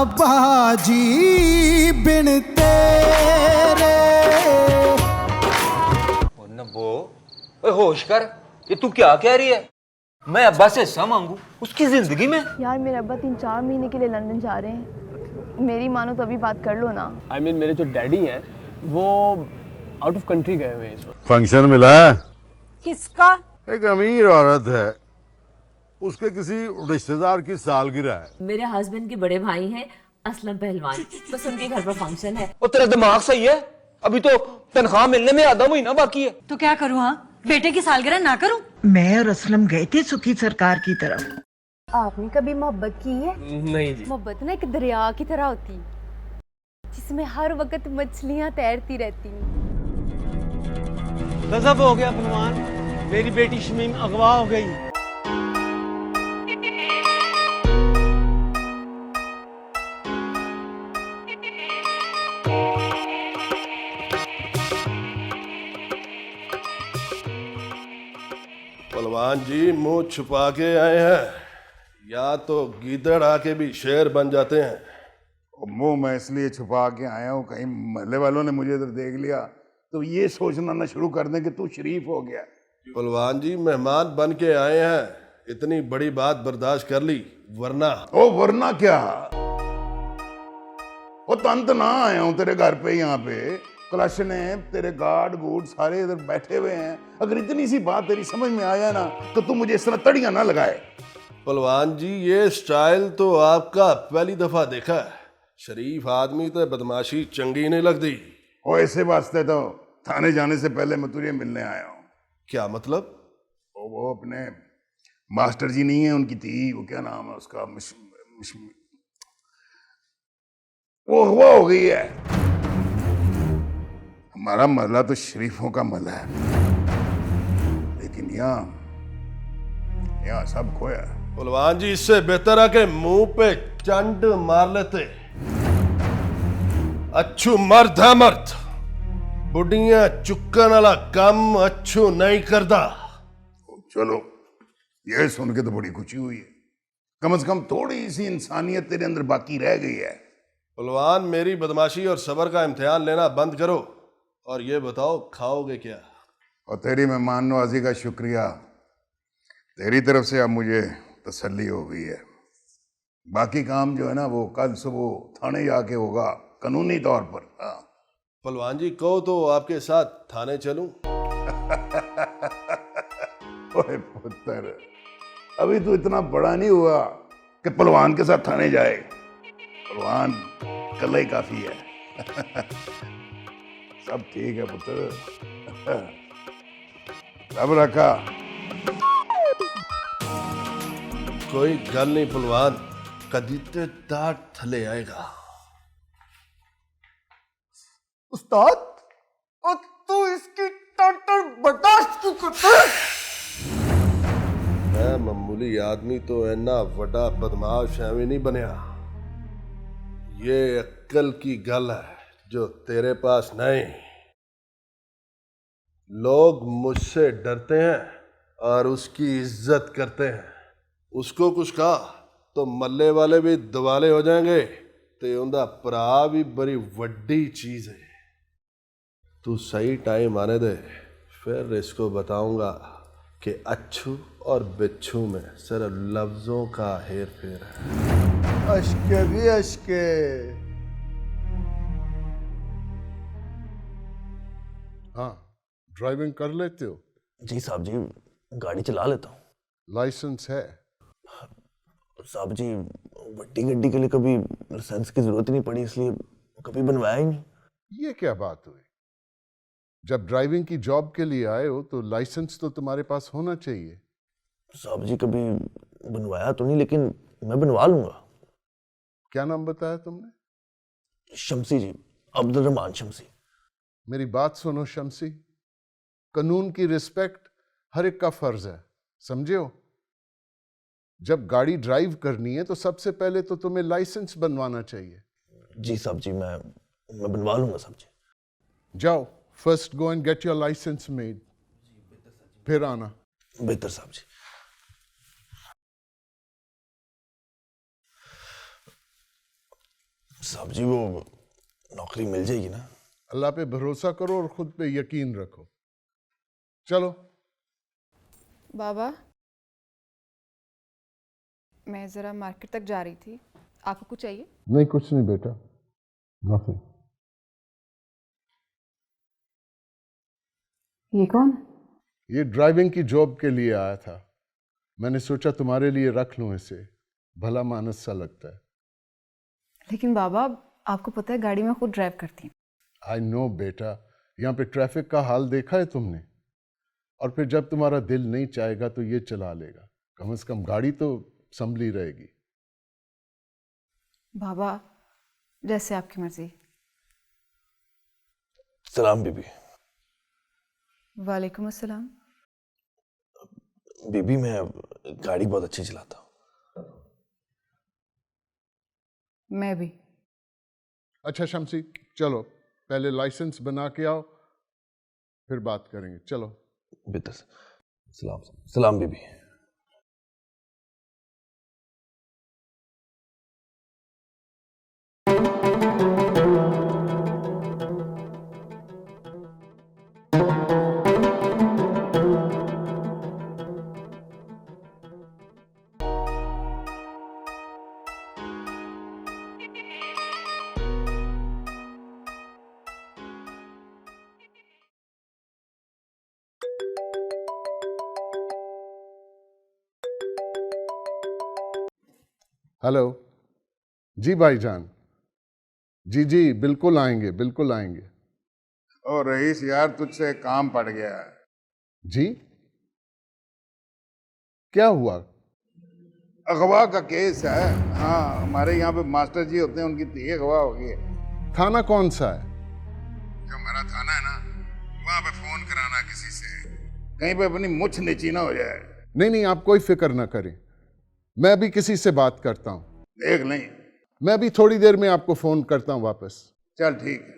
बाजी बिन तेरे। नब्बो, ओए होश कर, ये तू क्या कह रही है? मैं अब्बा से हिस्सा मांगू उसकी जिंदगी में? यार मेरे अब्बा 3-4 महीने के लिए लंदन जा रहे हैं, मेरी मानो तो अभी बात कर लो ना। I mean, मेरे जो डैडी हैं वो आउट ऑफ कंट्री गए हुए हैं इस वक्त। फंक्शन मिला है? किसका? एक अमीर औरत है, उसके किसी रिश्तेदार की सालगिरह है। मेरे हस्बैंड के बड़े भाई हैं असलम पहलवान, बस उनके घर पर फंक्शन है। और तेरा दिमाग सही है? अभी तो तनख्वाह मिलने में आधा महीना बाकी है। तो क्या करूँ? हाँ, बेटे की सालगिरह ना करूँ? मैं और असलम गए थे सुखी सरकार की तरफ। आपने कभी मोहब्बत की है? नहीं जी। मोहब्बत ना एक दरिया की तरह होती है जिसमें हर वक्त मछलियां तैरती रहती हैं। गजब हो गया पहलवान, मेरी बेटी शमीम अगवा हो गई। पहलवान जी मुंह छुपा के आए हैं, या तो गीदड़ आके भी शेर बन जाते हैं। मुंह मैं इसलिए छुपा के आया हूँ, कहीं महल्ले वालों ने मुझे इधर देख लिया तो ये सोचना ना शुरू कर दें कि तू शरीफ हो गया। पहलवान जी मेहमान बन के आए हैं, इतनी बड़ी बात बर्दाश्त कर ली, वरना ओ वरना क्या? वो तंत ना आया हूँ तेरे घर पे, यहाँ पे कलाशने तेरे गार्ड गूड सारे इधर बैठे हुए हैं। अगर इतनी सी बात तेरी समझ में आया ना तो तू मुझे इस तरह तड़ियां ना लगाए। पहलवान जी ये स्टाइल तो आपका पहली दफा देखा है। शरीफ आदमी तो बदमाशी चंगी नहीं लगती। और ऐसे वास्ते तो थाने जाने से पहले मैं तुझे मिलने आया हूँ। क्या मतलब? वो अपने मास्टर जी नहीं है, उनकी थी, वो क्या नाम है उसका, वो हुआ हो गई है। हमारा महला तो शरीफों का महला है, लेकिन यहाँ सब खोया। पहलवान जी इससे बेहतर है कि मुंह पे चंड मार लेते। अच्छू मर्द है मर्द, बुढ़िया चुक्कन वाला काम अच्छू नहीं करता। चलो ये सुन के तो बड़ी खुशी हुई है, कम से कम थोड़ी सी इंसानियत तेरे अंदर बाकी रह गई है। पहलवान मेरी बदमाशी और सब्र का इम्तिहान लेना बंद करो और ये बताओ खाओगे क्या? और तेरी मेहमान नवाजी का शुक्रिया, तेरी तरफ से अब मुझे तसल्ली हो गई है। बाकी काम जो है ना वो कल सुबह थाने जाके होगा कानूनी तौर पर। हाँ पहलवान जी कहो तो आपके साथ थाने चलूं? ओए पुत्र, अभी तो इतना बड़ा नहीं हुआ कि पहलवान के साथ थाने जाए। पहलवान कल ही काफी है। सब ठीक है पुत्र, सब रखा। कोई गल नहीं पहलवान, कदी ते दांत थले आएगा। उस्ताद, और तू इसकी टंटन बर्दाश्त क्यों करता है? मैं मामूली आदमी तो इन्ना बड़ा बदमाश एवं नहीं बनया। ये अक्ल की गल है जो तेरे पास नहीं। लोग मुझसे डरते हैं और उसकी इज्जत करते हैं। उसको कुछ कहा तो मल्ले वाले भी दिवाले हो जाएंगे, तो उनका भरा भी बड़ी वड्डी चीज है। तू सही टाइम आने दे, फिर इसको बताऊंगा कि अच्छू और बिच्छू में सिर्फ लफ्जों का हेर फेर है। अश्के भी अश्के। हाँ ड्राइविंग कर लेते हो? जी साहब जी, गाड़ी चला लेता हूँ। लाइसेंस है? साहब जी बड़ी गड्डी के लिए कभी लाइसेंस की जरूरत नहीं पड़ी, इसलिए कभी बनवाया ही नहीं। ये क्या बात हुई? जब ड्राइविंग की जॉब के लिए आए हो तो लाइसेंस तो तुम्हारे पास होना चाहिए। साहब जी कभी बनवाया तो नहीं, लेकिन मैं बनवा लूंगा। क्या नाम बताया तुमने? शमसी जी, अब्दुल रहमान शमसी। मेरी बात सुनो शमसी, कानून की रिस्पेक्ट हर एक का फर्ज है, समझे हो? जब गाड़ी ड्राइव करनी है तो सबसे पहले तो तुम्हें लाइसेंस बनवाना चाहिए। जी साहब जी, मैं बनवा लूंगा साहब जी। जाओ, first go and get your licence made, फिर आना। बेहतर साहब जी। साहब जी वो नौकरी मिल जाएगी ना? अल्लाह पे भरोसा करो और खुद पे यकीन रखो। चलो। बाबा, मैं ज़रा मार्केट तक जा रही थी, आपको कुछ चाहिए? नहीं, कुछ नहीं बेटा, नथिंग। ये कौन? ये ड्राइविंग की जॉब के लिए आया था, मैंने सोचा तुम्हारे लिए रख लूं इसे, भला मानस सा लगता है। लेकिन बाबा, आपको पता है गाड़ी में खुद ड्राइव करती हूँ। आई नो बेटा, यहाँ पे ट्रैफिक का हाल देखा है तुमने? और फिर जब तुम्हारा दिल नहीं चाहेगा तो ये चला लेगा, कम से कम गाड़ी तो संभली रहेगी। बाबा, जैसे आपकी मर्जी। सलाम बीबी। वालेकुम अस्सलाम। बीबी मैं गाड़ी बहुत अच्छी चलाता हूँ। मैं भी। अच्छा शमसी, चलो पहले लाइसेंस बना के आओ, फिर बात करेंगे। चलो। बेहतर। सलाम सलाम बीबी। हेलो जी भाईजान। जी जी बिल्कुल आएंगे, बिल्कुल आएंगे। ओ रईस यार, तुझसे काम पड़ गया है। जी क्या हुआ? अगवा का केस है। हाँ, हमारे यहाँ पे मास्टर जी होते हैं, उनकी धी अगवा हो गई है। थाना कौन सा है? जो हमारा थाना है ना, वहाँ पे फोन कराना किसी से, कहीं पे अपनी मुछ नीची ना हो जाए। नहीं नहीं, आप कोई फिक्र ना करें, मैं भी किसी से बात करता हूँ। देख नहीं, मैं भी थोड़ी देर में आपको फोन करता हूँ वापस। चल ठीक है।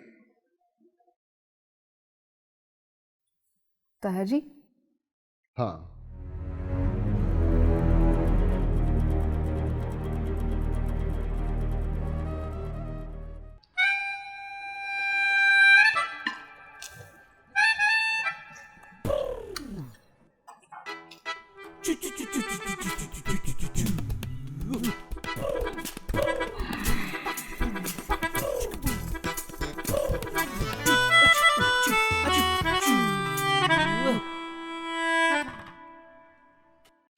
ताहा जी? हाँ।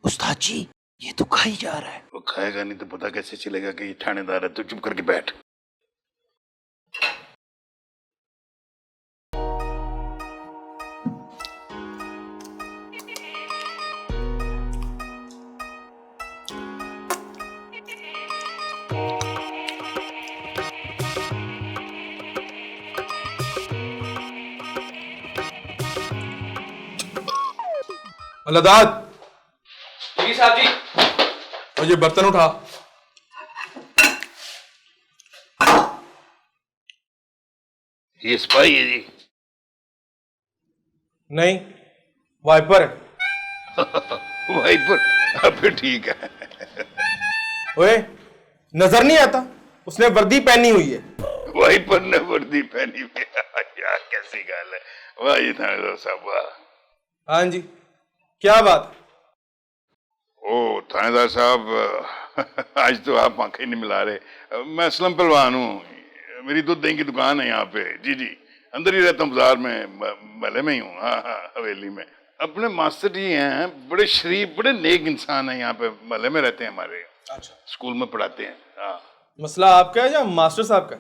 उस्ताद जी, ये तो खा ही जा रहा है। वो खाएगा नहीं तो पता कैसे चलेगा कि ये थानेदार है? तू चुप करके बैठ। अल्लादाद, जी साहब जी। और ये बर्तन उठा। ये स्पाई है जी? नहीं, वाइपर है। वाइपर? अब फिर ठीक है। ओए, नजर नहीं आता? उसने वर्दी पहनी हुई है। वाइपर ने वर्दी पहनी हुई है? यार कैसी गल है। वाह जी थानेदार साहब, वाह। हाँ जी, क्या बात? ओ थानेदार साहब, आज तो आप आंखें नहीं मिला रहे। मैं असलम पहलवान हूँ, मेरी दूध दही की दुकान है यहाँ पे। जी जी, अंदर ही रहता हूँ, बाजार में, महल में ही हूँ। हाँ हाँ, हवेली में। अपने मास्टर जी हैं, बड़े शरीफ, बड़े नेक इंसान हैं, यहाँ पे महल में रहते हैं हमारे। अच्छा, स्कूल में पढ़ाते हैं। हाँ। मसला आपका है या मास्टर साहब का?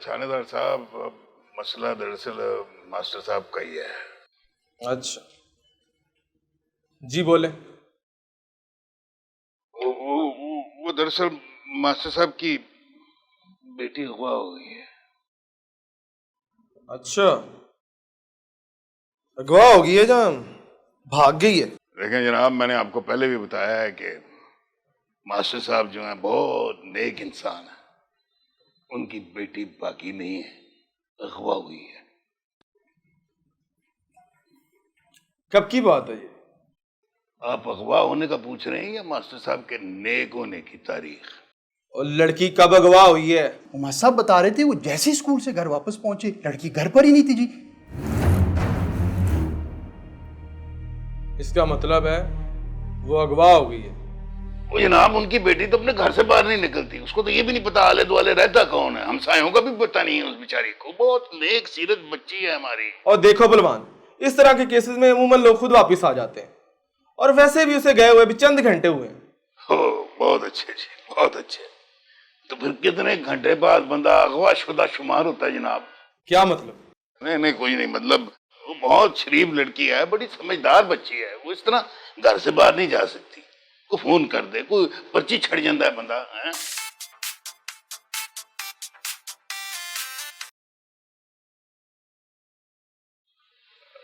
थानेदार साहब, मसला दरअसल मास्टर साहब का ही है। अच्छा जी, बोले। वो दरअसल मास्टर साहब की बेटी अगवा हो गई है। अच्छा, अगवा हो गई है जान, भाग गई है? देखें जनाब, मैंने आपको पहले भी बताया है कि मास्टर साहब जो हैं बहुत नेक इंसान है, उनकी बेटी बाकी नहीं है, अगवा हुई है। कब की बात है ये? आप अगवा होने का पूछ रहे हैं या मास्टर साहब के नेक होने की तारीख? और लड़की कब अगवा हुई है? उमा साहब बता रहे थे वो जैसे स्कूल से घर वापस पहुंचे लड़की घर पर ही नहीं थी जी। इसका मतलब है वो अगवा हो गई है। वो जनाब उनकी बेटी तो अपने घर से बाहर नहीं निकलती, उसको तो ये भी नहीं पता आले दुआले रहता कौन है, हमसायों का भी पता नहीं है उस बेचारी को। बहुत नेक सीरत बच्ची है हमारी। और देखो बलवान, इस तरह के केसेस में अमूमन लोग खुद वापस आ जाते हैं, और वैसे भी उसे गए हुए भी चंद घंटे हुए हैं। हो बहुत अच्छे जी, बहुत अच्छे। तो फिर कितने घंटे बाद बंदा अगवा शुदा शुमार होता है जनाब? क्या मतलब? नहीं कोई नहीं, मतलब वो बहुत शरीफ लड़की है, बड़ी समझदार बच्ची है, वो इस तरह घर से बाहर नहीं जा सकती। को फोन कर दे, कोई पर्ची छड़ जाता है बंदा है?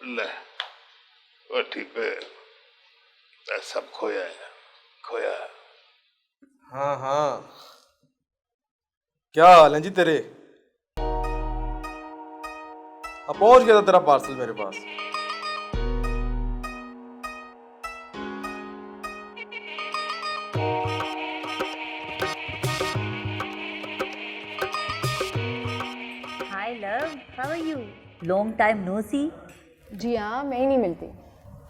ले वो ठीक है, सब खोया है, खोया है। हाँ हाँ, क्या हाल है जी तेरे? अब पहुंच गया था तेरा पार्सल मेरे पास। Hi love, how are you? Long time no see. जी हाँ, मैं ही नहीं मिलती,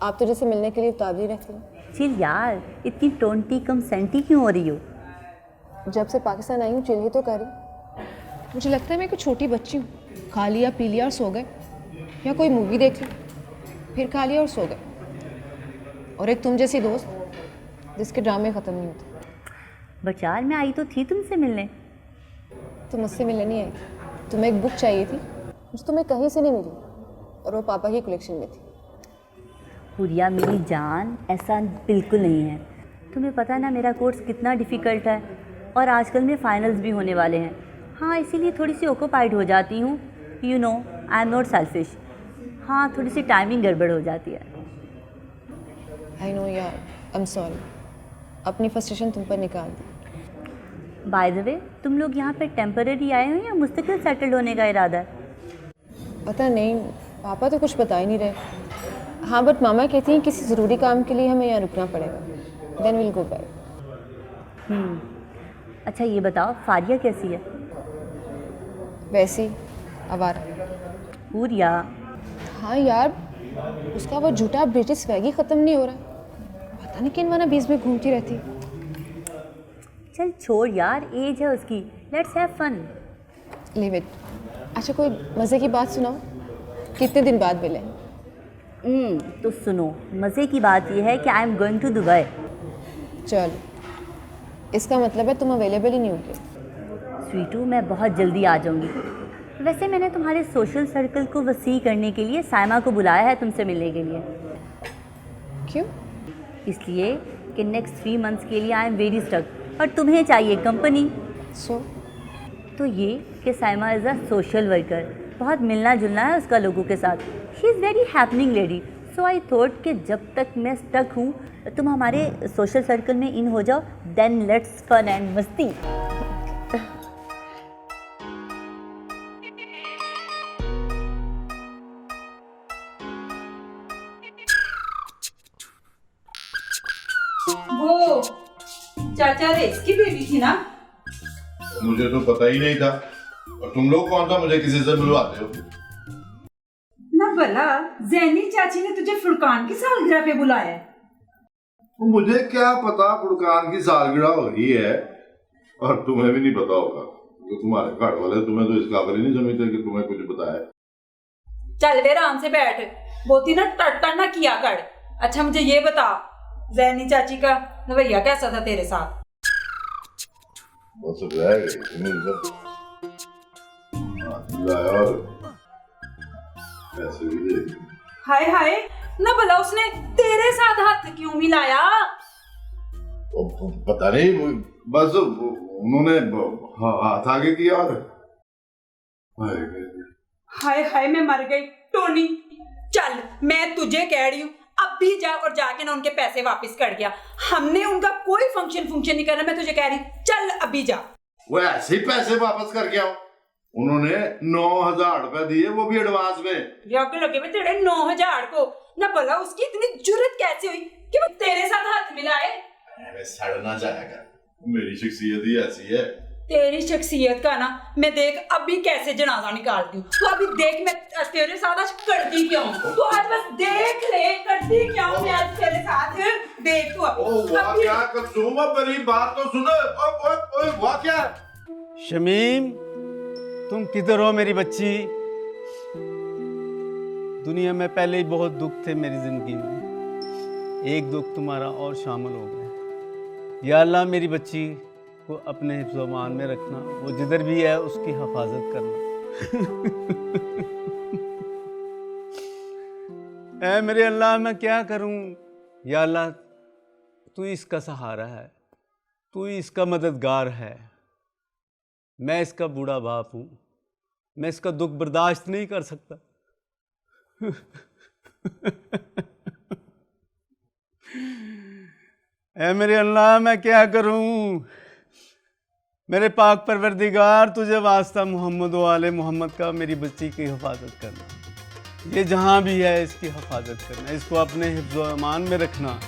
आप तो जैसे मिलने के लिए उतावली रखती हैं। चिल यार, इतनी टोंटी कम सेंटी क्यों हो रही हो? जब से पाकिस्तान आई हूँ चिल ही तो करी। मुझे लगता है मैं कोई छोटी बच्ची हूँ, खा लिया पी लिया और सो गए, या कोई मूवी देख ली फिर खा लिया और सो गए। और एक तुम जैसी दोस्त जिसके ड्रामे ख़त्म नहीं होते। बचार मैं आई तो थी तुमसे मिलने। तुम मुझसे मिलने नहीं आई थी, तुम्हें एक बुक चाहिए थी जो तुम्हें कहीं से नहीं मिली, और वो पापा की कलेक्शन में थी। हुरिया मेरी जान, ऐसा बिल्कुल नहीं है। तुम्हें पता ना मेरा कोर्स कितना डिफ़िकल्ट है, और आजकल में फाइनल्स भी होने वाले हैं। हाँ, इसीलिए थोड़ी सी ऑक्यूपाइड हो जाती हूँ। You know, I am not selfish. हाँ, थोड़ी सी टाइमिंग गड़बड़ हो जाती है। आई नो यार, आई एम सॉरी, अपनी फ्रस्ट्रेशन तुम पर निकाल दी। बाय द वे, तुम लोग यहाँ पे टेम्पररी आए हो या मुस्तकिल सेटल्ड होने का इरादा है? पता नहीं, पापा तो कुछ बता ही नहीं रहे। हाँ, बट मामा कहती हैं किसी ज़रूरी काम के लिए हमें यहाँ रुकना पड़ेगा, देन विल गो बैक। अच्छा ये बताओ, फारिया कैसी है? वैसी आवारा। हुरिया, हाँ यार, उसका वो झूठा ब्रिटिश स्वैग ही ख़त्म नहीं हो रहा, पता नहीं किन वाना बीच में घूमती रहती। चल छोड़ यार, एज है उसकी, let's have fun. Live it. अच्छा कोई मज़े की बात सुनाओ, कितने दिन बाद मिले? तो सुनो, मज़े की बात यह है कि I am going to Dubai. चलो, इसका मतलब है तुम अवेलेबल ही नहीं होगे। स्वीटू, मैं बहुत जल्दी आ जाऊंगी। वैसे मैंने तुम्हारे सोशल सर्कल को वसी करने के लिए साइमा को बुलाया है तुमसे मिलने के लिए। क्यों? इसलिए कि नेक्स्ट 3 मंथ्स के लिए आई एम वेरी स्टक, और तुम्हें चाहिए कंपनी। तो ये कि Saima is a social worker, बहुत मिलना जुलना है उसका लोगों के साथ। She is very happening lady. So I thought कि जब तक मैं स्टक हूँ तुम हमारे सोशल सर्कल में इन हो जाओ, देन लेट्स फन एंड मस्ती। वो चाचा रेस की बेबी थी ना? मुझे तो पता ही नहीं था, और तुम लोग कौन था मुझे किसी से मिलवाते हो? ना भला जैनी चाची ने तुझे फुरकान की सालगिरह पे बुलाया है। तो मुझे क्या पता फुरकान की सालगिरह हो रही है, और तुम्हें भी नहीं पता होगा, तो तुम्हारे घर वाले तुम्हें तो इस काबिल ही नहीं समझते कि तुम्हें कुछ बताया। चल वे आराम से बैठ, बोती ना टट्टा ना किया कर। अच्छा मुझे ये बता, जैनी चाची का रवैया कैसा था तेरे साथ? बस रह गई तुम्हें सब लाया और पैसे भी दे दिए। हाय हाय, ना भला उसने तेरे साथ हाथ क्यों मिलाया? पता नहीं, बस उन्होंने हाथ आगे किया और हाय हाय, मैं मर गई। टोनी चल, मैं तुझे कह रही हूँ अब भी जा और जाके ना उनके पैसे वापस कर गया। हमने उनका कोई फंक्शन नहीं करना, मैं तुझे कह रही हूँ चल अभी जा। वो ऐसे ही पैसे वापस कर गया। उन्होंने 9,000 रुपए दिए, वो भी एडवांस में। यार लगे में तेरे 9,000 को, ना भला उसकी इतनी जुर्रत कैसे हुई कि वो तेरे साथ हाथ मिलाए? अरे सड़ना जाएगा, मेरी शख्सियत ही ऐसी है। तेरी शख्सियत का ना मैं देख अभी कैसे जनाजा निकालती हूँ। तो अभी देख मैं तेरे साथ आज करती क्या हूँ, तो आज बस देख ले करती क्या हूँ मैं आज तेरे साथ। देख तू अभी क्या कसूम है, मेरी बात तो सुनो। ओए वाह क्या? शमीम तुम किधर हो मेरी बच्ची? दुनिया में पहले ही बहुत दुख थे मेरी जिंदगी में, एक दुख तुम्हारा और शामिल हो गया। या अल्लाह मेरी बच्ची को अपने हिफ्ज़-ओ-मान में रखना, वो जिधर भी है उसकी हिफाजत करना। ऐ मेरे अल्लाह मैं क्या करूं? या अल्लाह तू इसका सहारा है, तू इसका मददगार है। मैं इसका बूढ़ा बाप हूं, मैं इसका दुख बर्दाश्त नहीं कर सकता। ऐ मेरे अल्लाह मैं क्या करूं? मेरे पाक परवरदिगार तुझे वास्ता मोहम्मद वाले मोहम्मद का मेरी बच्ची की हिफाजत करना, ये जहाँ भी है इसकी हिफाजत करना, इसको अपने हिफ्ज़-ओ-अमान में रखना।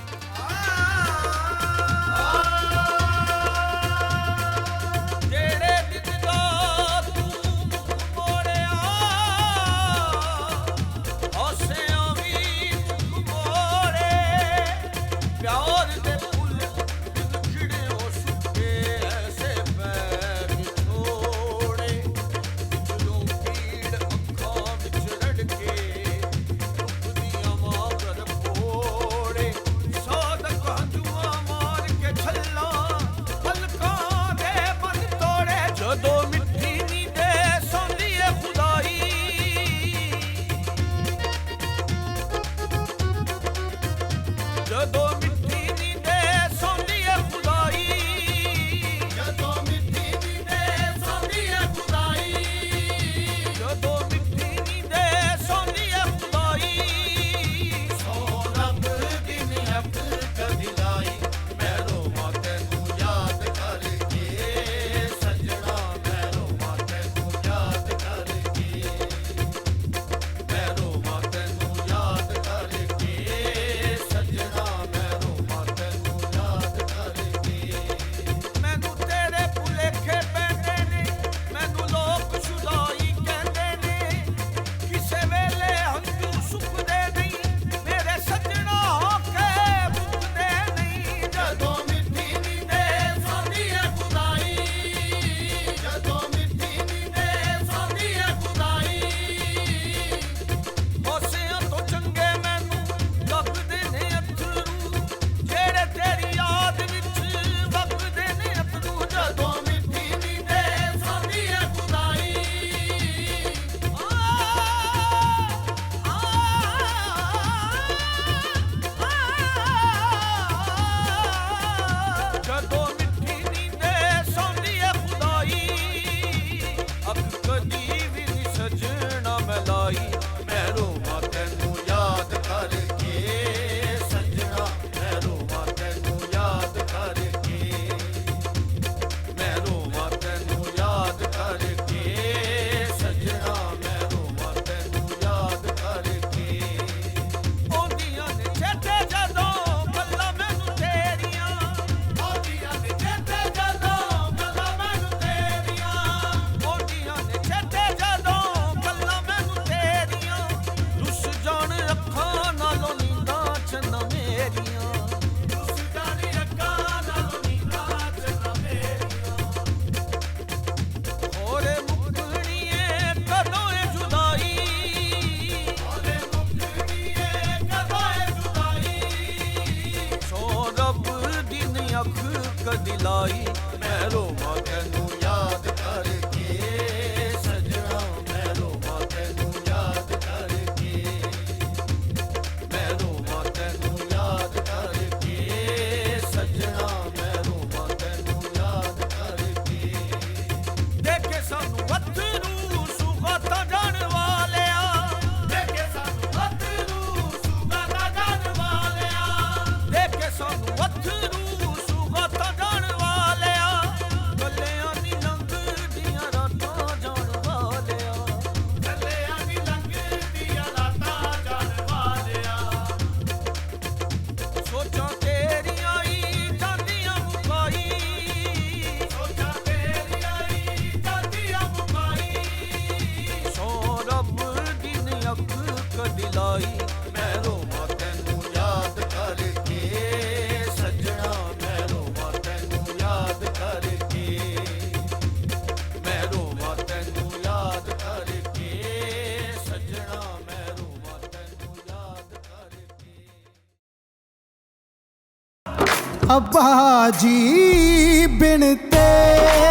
दिलाई मैं रोमा तेनू याद करके सजना, मैं रोमा तेनू याद करके, मैं रोमा तेनू याद करके सजना, मैं रोमा तेनू याद करके। देखे सानू अथरू सुगाता जान वालिया, देखे सानू अथरू सुगाता जान वालिया, देखे सानू अथरू सुगाता जान वालिया, अब्बा जी बिन तेरे